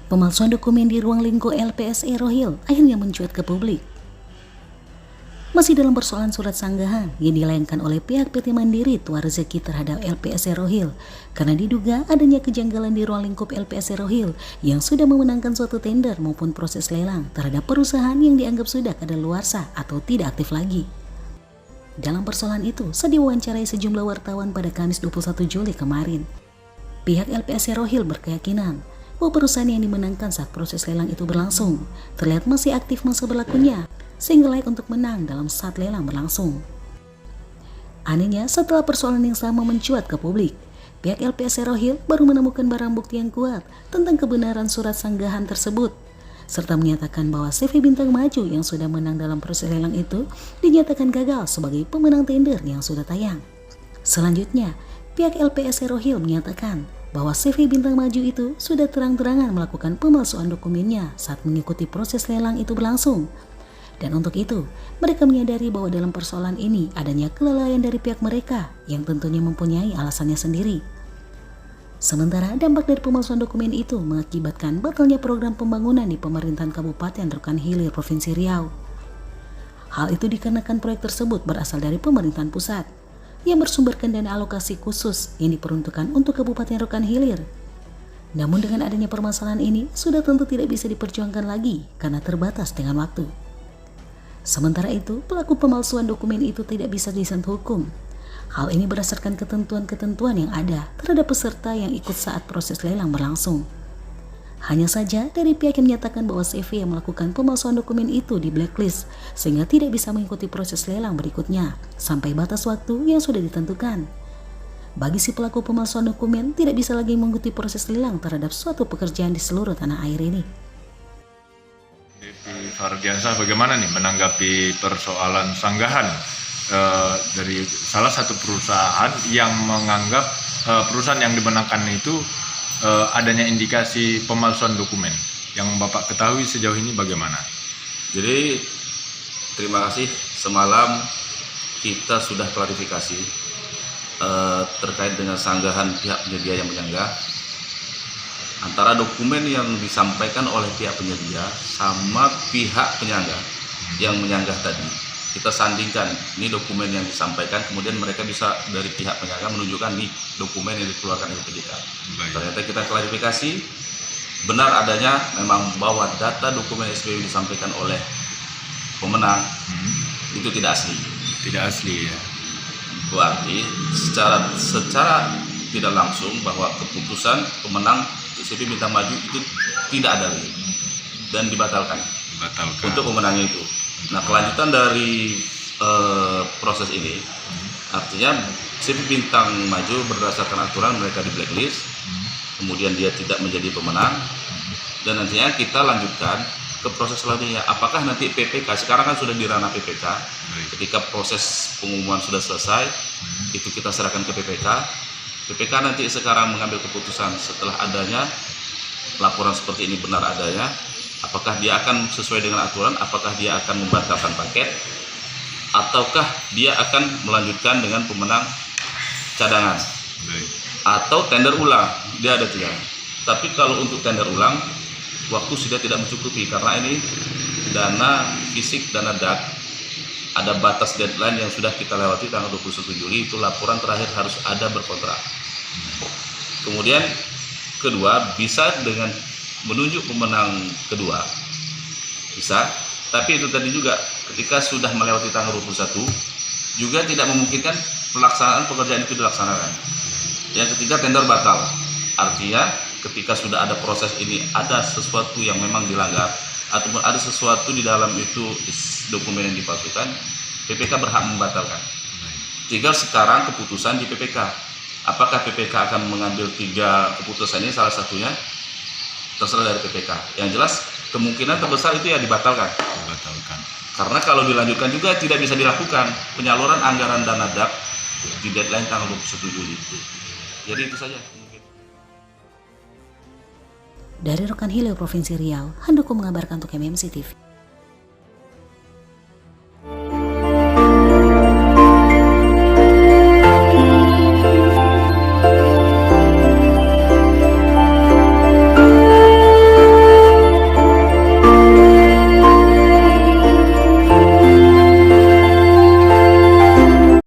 Pemalsuan dokumen di ruang lingkup LPSE Rohil akhirnya mencuat ke publik. Masih dalam persoalan surat sanggahan yang dilayangkan oleh pihak PT Mandiri Tua Rezeki terhadap LPSE Rohil karena diduga adanya kejanggalan di ruang lingkup LPSE Rohil yang sudah memenangkan suatu tender maupun proses lelang terhadap perusahaan yang dianggap sudah kadaluarsa atau tidak aktif lagi. Dalam persoalan itu, saat diwawancarai sejumlah wartawan pada Kamis 21 Juli kemarin, pihak LPSE Rohil berkeyakinan bahwa perusahaan yang dimenangkan saat proses lelang itu berlangsung terlihat masih aktif masa berlakunya sehingga layak untuk menang dalam saat lelang berlangsung. Anehnya, setelah persoalan yang sama mencuat ke publik, pihak LPSE Rohil baru menemukan barang bukti yang kuat tentang kebenaran surat sanggahan tersebut, serta menyatakan bahwa CV Bintang Maju yang sudah menang dalam proses lelang itu dinyatakan gagal sebagai pemenang tender yang sudah tayang. Selanjutnya, pihak LPSE Rohil menyatakan bahwa CV Bintang Maju itu sudah terang-terangan melakukan pemalsuan dokumennya saat mengikuti proses lelang itu berlangsung. Dan untuk itu, mereka menyadari bahwa dalam persoalan ini adanya kelalaian dari pihak mereka yang tentunya mempunyai alasannya sendiri. Sementara dampak dari pemalsuan dokumen itu mengakibatkan batalnya program pembangunan di pemerintahan Kabupaten Rokan Hilir, Provinsi Riau. Hal itu dikarenakan proyek tersebut berasal dari pemerintahan pusat yang bersumberkan dana alokasi khusus yang diperuntukkan untuk Kabupaten Rokan Hilir. Namun dengan adanya permasalahan ini sudah tentu tidak bisa diperjuangkan lagi karena terbatas dengan waktu. Sementara itu, pelaku pemalsuan dokumen itu tidak bisa disentuh hukum. Hal ini berdasarkan ketentuan-ketentuan yang ada terhadap peserta yang ikut saat proses lelang berlangsung. Hanya saja dari pihak yang menyatakan bahwa CV yang melakukan pemalsuan dokumen itu di blacklist sehingga tidak bisa mengikuti proses lelang berikutnya sampai batas waktu yang sudah ditentukan. Bagi si pelaku pemalsuan dokumen tidak bisa lagi mengikuti proses lelang terhadap suatu pekerjaan di seluruh tanah air ini. Devi Fardiansyah bagaimana nih menanggapi persoalan sanggahan dari salah satu perusahaan yang menganggap perusahaan yang dimenangkan itu adanya indikasi pemalsuan dokumen. Yang Bapak ketahui sejauh ini bagaimana? Jadi terima kasih, semalam kita sudah klarifikasi terkait dengan sanggahan pihak penyedia yang menyanggah antara dokumen yang disampaikan oleh pihak penyedia sama pihak penyangga yang menyanggah tadi. Kita sandingkan, ini dokumen yang disampaikan, kemudian mereka bisa dari pihak penyangga menunjukkan nih dokumen yang dikeluarkan oleh PJK. Ternyata kita klarifikasi, benar adanya memang bahwa data dokumen SPW yang disampaikan oleh pemenang itu tidak asli. Tidak asli ya. Berarti secara tidak langsung bahwa keputusan pemenang CV Bintang Maju itu tidak ada lagi dan dibatalkan. Untuk pemenangnya itu. Nah, kelanjutan dari proses ini artinya CV Bintang Maju berdasarkan aturan mereka di blacklist, kemudian dia tidak menjadi pemenang, dan nantinya kita lanjutkan ke proses selanjutnya. Apakah nanti PPK, sekarang kan sudah di ranah PPK, ketika proses pengumuman sudah selesai, itu kita serahkan ke PPK. PPK nanti sekarang mengambil keputusan setelah adanya laporan seperti ini benar adanya, apakah dia akan sesuai dengan aturan, apakah dia akan membatalkan paket, ataukah dia akan melanjutkan dengan pemenang cadangan, atau tender ulang, dia ada tiga. Tapi kalau untuk tender ulang, waktu sudah tidak mencukupi karena ini dana fisik, dana DAK, ada batas deadline yang sudah kita lewati tanggal 21 Juli, itu laporan terakhir harus ada berkontrak. Kemudian kedua, bisa dengan menunjuk pemenang kedua, bisa, tapi itu tadi juga ketika sudah melewati tanggal 21 juga tidak memungkinkan pelaksanaan pekerjaan itu dilaksanakan. Yang ketiga, tender batal, artinya ketika sudah ada proses ini ada sesuatu yang memang dilanggar ataupun ada sesuatu di dalam itu dokumen yang dipalsukan, PPK berhak membatalkan. Tinggal sekarang keputusan di PPK. Apakah PPK akan mengambil tiga keputusan ini, salah satunya terserah dari PPK. Yang jelas kemungkinan terbesar itu ya dibatalkan. Karena kalau dilanjutkan juga tidak bisa dilakukan penyaluran anggaran dana DAP di deadline tanggal 21 Juli. Jadi itu saja. Dari Rokan Hilir, Provinsi Riau, Handoko mengabarkan untuk MMC TV.